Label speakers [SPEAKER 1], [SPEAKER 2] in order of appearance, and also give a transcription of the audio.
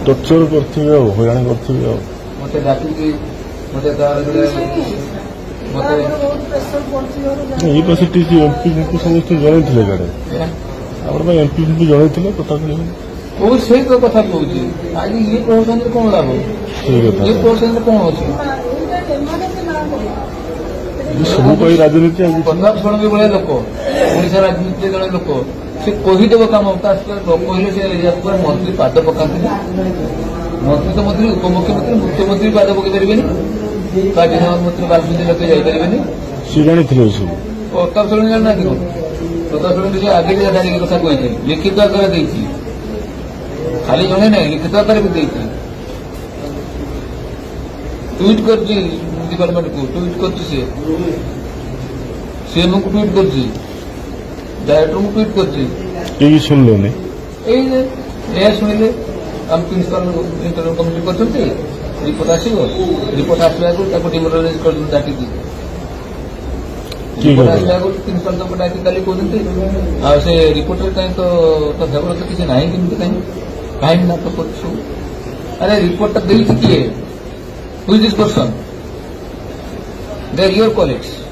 [SPEAKER 1] torture करते हईराण करते
[SPEAKER 2] मत डाकिकी मत
[SPEAKER 1] सेठी एमपी को समस्त जनई गाड़े आपण एमपी जनई तथापि
[SPEAKER 2] कौ से तो कथा कौन आज ये प्रशासन कौन लाभ ये प्रशासन कौन अच्छी
[SPEAKER 1] सब राजनीति
[SPEAKER 2] प्रताप षडंगी भाया लोक ओडिशा राजनीति जड़े लोक से कहीदेव कम कहले से मंत्री पाद पकाते मंत्री तो मंत्री उपमुख्यमंत्री मुख्यमंत्री पाद पकई पारे पार्टी मंत्री बालसूची लोक जापरेनि
[SPEAKER 1] सी जानी सब
[SPEAKER 2] प्रताप षडंगी जाना प्रताप षडंगी से आगे कथा कही लिखित आकार देती खाली जड़े ना लिखित आकार भी देती ट्वीट कर डिपार्टमेंट को ट्वीट कर सीएम को ट्वीट कर डायरेक्टर को ट्वीट कर
[SPEAKER 1] सुनले
[SPEAKER 2] शुणिले आम प्रिंसिपाल इंटरव्यू कमिटी कर रिपोर्ट आसो रिपोर्ट आसला डिमोरालाइज कर डाकी रिपोर्ट आसला प्रिंसिपाल तक डाकी काली कहते से रिपोर्टर कहीं तो फेवर तो किसी ना कमी कहीं नाटक कर अरे रिपोर्ट किए who is this person they are your colleagues